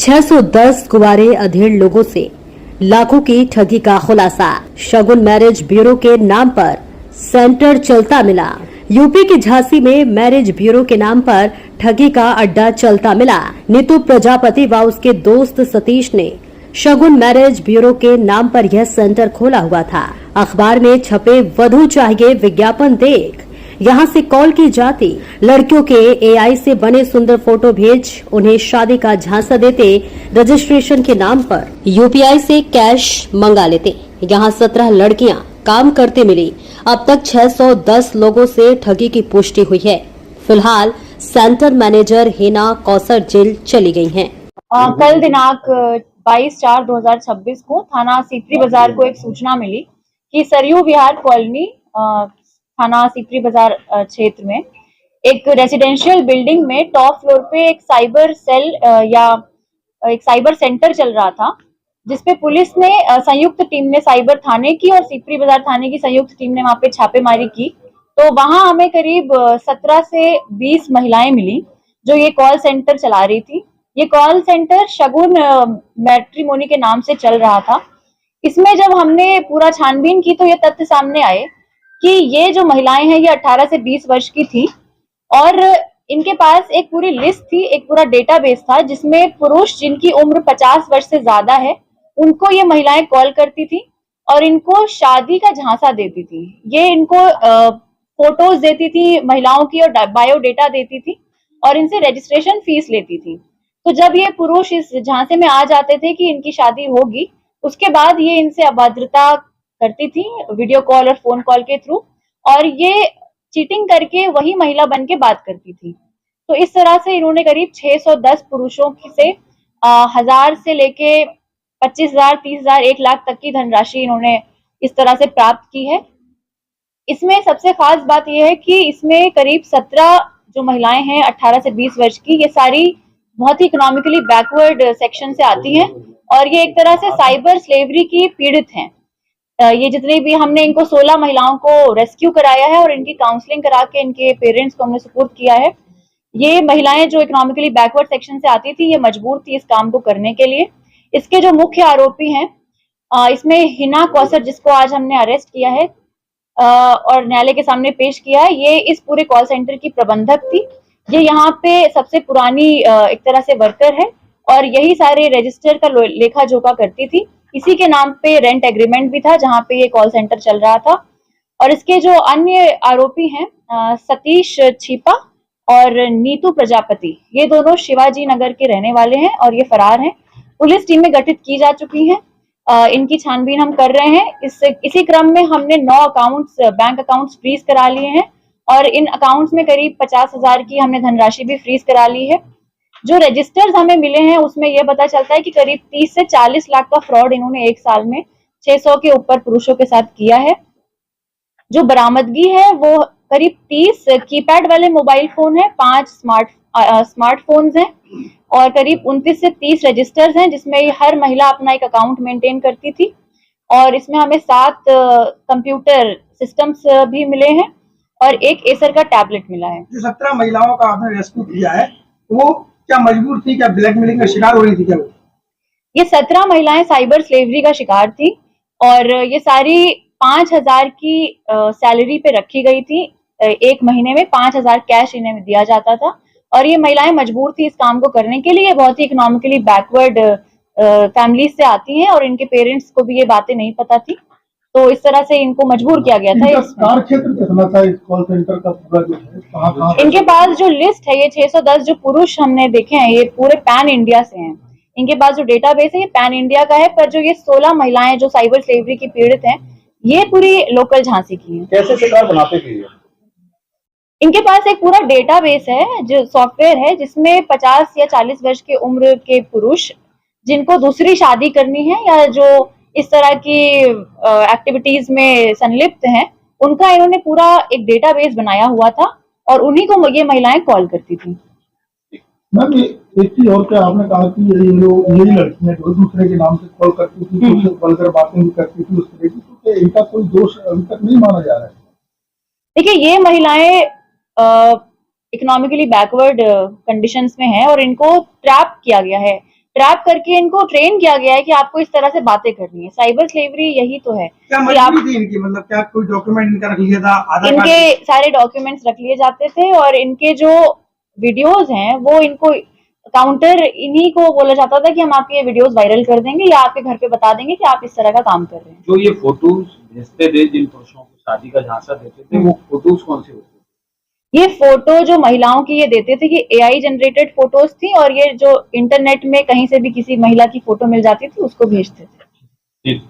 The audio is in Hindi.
610 कुंवारे अधेड़ लोगों से लाखों की ठगी का खुलासा। शगुन मैरिज ब्यूरो के नाम पर सेंटर चलता मिला। यूपी के झांसी में मैरिज ब्यूरो के नाम पर ठगी का अड्डा चलता मिला। नीतू प्रजापति व उसके दोस्त सतीश ने शगुन मैरिज ब्यूरो के नाम पर यह सेंटर खोला हुआ था। अखबार में छपे वधू चाहिए विज्ञापन देख यहां से कॉल की जाती, लड़कियों के एआई से बने सुंदर फोटो भेज उन्हें शादी का झांसा देते, रजिस्ट्रेशन के नाम पर यूपीआई से कैश मंगा लेते। यहां 17 लड़कियां काम करते मिली। अब तक 610 लोगों से ठगी की पुष्टि हुई है। फिलहाल सेंटर मैनेजर हिना कौसर जेल चली गई हैं। कल दिनांक 22/4/2026 को थाना सीपरी बाजार को एक सूचना मिली कि सरयू विहार कॉलोनी थाना सीपरी बाजार क्षेत्र में एक रेजिडेंशियल बिल्डिंग में टॉप फ्लोर पे एक साइबर सेल या एक साइबर सेंटर चल रहा था, जिसपे पुलिस ने संयुक्त टीम ने साइबर थाने की और सीपरी बाजार थाने की संयुक्त टीम ने वहां पे छापेमारी की। तो वहां हमें करीब 17 से 20 महिलाएं मिली जो ये कॉल सेंटर चला रही थी। ये कॉल सेंटर शगुन मैट्रिमोनी के नाम से चल रहा था। इसमें जब हमने पूरा छानबीन की तो ये तथ्य सामने आए कि ये जो महिलाएं हैं ये 18 से 20 वर्ष की थी और इनके पास एक पूरी लिस्ट थी, एक पूरा डेटाबेस था जिसमें पुरुष जिनकी उम्र 50 वर्ष से ज्यादा है उनको ये महिलाएं कॉल करती थी और इनको शादी का झांसा देती थी। ये इनको फोटोज देती थी महिलाओं की और बायोडेटा देती थी और इनसे रजिस्ट्रेशन फीस लेती थी। तो जब ये पुरुष इस झांसे में आ जाते थे कि इनकी शादी होगी, उसके बाद ये इनसे अभद्रता करती थी वीडियो कॉल और फोन कॉल के थ्रू, और ये चीटिंग करके वही महिला बन के बात करती थी। तो इस तरह से इन्होंने करीब 610 पुरुषों से 1000 से लेके 25,000, 30,000, 1 लाख तक की धनराशि इन्होंने इस तरह से प्राप्त की है। इसमें सबसे खास बात यह है कि इसमें करीब 17 जो महिलाएं हैं 18 से 20 वर्ष की, ये सारी बहुत ही इकोनॉमिकली बैकवर्ड सेक्शन से आती हैं और ये एक तरह से साइबर स्लेवरी की पीड़ित हैं। ये जितने भी हमने इनको 16 महिलाओं को रेस्क्यू कराया है और इनकी काउंसलिंग करा के इनके पेरेंट्स को हमने सपोर्ट किया है। ये महिलाएं जो इकोनॉमिकली बैकवर्ड सेक्शन से आती थी, ये मजबूर थी इस काम को करने के लिए। इसके जो मुख्य आरोपी हैं इसमें हिना कौसर, जिसको आज हमने अरेस्ट किया है और न्यायालय के सामने पेश किया है, ये इस पूरे कॉल सेंटर की प्रबंधक थी। ये यहाँ पे सबसे पुरानी एक तरह से वर्कर है और यही सारे रजिस्टर का लेखा जोखा करती थी। इसी के नाम पे रेंट एग्रीमेंट भी था जहाँ पे ये कॉल सेंटर चल रहा था। और इसके जो अन्य आरोपी हैं सतीश छिपा और नीतू प्रजापति, ये दोनों शिवाजी नगर के रहने वाले हैं और ये फरार हैं। पुलिस टीमें गठित की जा चुकी हैं, इनकी छानबीन हम कर रहे हैं। इसी क्रम में हमने 9 अकाउंट्स, बैंक अकाउंट्स फ्रीज करा लिए हैं और इन अकाउंट्स में करीब 50,000 की हमने धनराशि भी फ्रीज करा ली है। जो रजिस्टर्स हमें मिले हैं उसमें यह पता चलता है कि करीब 30 से 40 लाख का फ्रॉड इन्होंने एक साल में 600 के ऊपर पुरुषों के साथ किया है। जो बरामदगी है वो करीब 30 कीपैड वाले मोबाइल फोन है, 5 स्मार्टफोन्स हैं और करीब 29 से 30 रजिस्टर्स हैं जिसमें हर महिला अपना एक अकाउंट मेंटेन करती थी। और इसमें हमें 7 कंप्यूटर सिस्टम्स भी मिले हैं और एक एसर का टैबलेट मिला है। जो 17 महिलाओं का आपने रेस्क्यू किया है वो क्या मजबूर थी, क्या ब्लैकमेलिंग का शिकार हो रही थी क्या? ये 17 महिलाएं साइबर स्लेवरी का शिकार थी और ये सारी 5,000 की सैलरी पे रखी गई थी। एक महीने में 5,000 कैश इन्हें दिया जाता था और ये महिलाएं मजबूर थी इस काम को करने के लिए। बहुत ही इकोनॉमिकली बैकवर्ड फैमिली से आती हैं और इनके पेरेंट्स को भी ये बातें नहीं पता थी, तो इस तरह से इनको मजबूर किया गया था। क्षेत्र कितना था इस कॉल सेंटर का पूरा जो है? इनके पास जो लिस्ट है, ये 610 जो पुरुष हमने देखे हैं ये पूरे पैन इंडिया से हैं। इनके पास जो डेटाबेस है ये पैन इंडिया का है, पर जो ये 16 महिलाएं जो साइबर स्लेवरी की पीड़ित हैं ये पूरी लोकल झांसी की हैं। कैसे शिकार बनाते थे? इनके पास एक पूरा डेटाबेस है, जो सॉफ्टवेयर है जिसमें 50 या 40 वर्ष की उम्र के पुरुष जिनको दूसरी शादी करनी है या जो इस तरह की एक्टिविटीज में संलिप्त हैं, उनका इन्होंने पूरा एक डेटाबेस बनाया हुआ था और उन्हीं को ये महिलाएं कॉल करती थी। मैम एक चीज और, क्या आपने कहा कि यही लड़कियां जो दूसरे के नाम से कॉल करती थी, कुछ वल्गर बातें भी करती थी उस तरह की, तो इनका कोई दोष अभी तक नहीं माना जा रहा है? देखिए, ये महिलाएं इकोनॉमिकली बैकवर्ड कंडीशंस में हैं और इनको ट्रैप किया गया है। ट्रैप करके इनको ट्रेन किया गया है कि आपको इस तरह से बातें करनी है। साइबर स्लेवरी यही तो है क्या कि आप मजबूरी थी इनकी, मतलब क्या कोई डॉक्यूमेंट इनका रख लिया था, आधार इनके कार्ड? सारे डॉक्यूमेंट्स रख लिए जाते थे और इनके जो वीडियोस हैं वो इनको काउंटर इन्हीं को बोला जाता था कि हम आपके ये वीडियोस वायरल कर देंगे या आपके घर पे बता देंगे कि आप इस तरह का काम कर रहे हैं। जो ये फोटोज भेजते थे, जिन पुरुषों को शादी का झांसा देते थे, वो फोटोज कौन से होते थे? ये फोटो जो महिलाओं की ये देते थे, ये एआई जनरेटेड फोटोज थी और ये जो इंटरनेट में कहीं से भी किसी महिला की फोटो मिल जाती थी उसको भेजते थे। ठीक।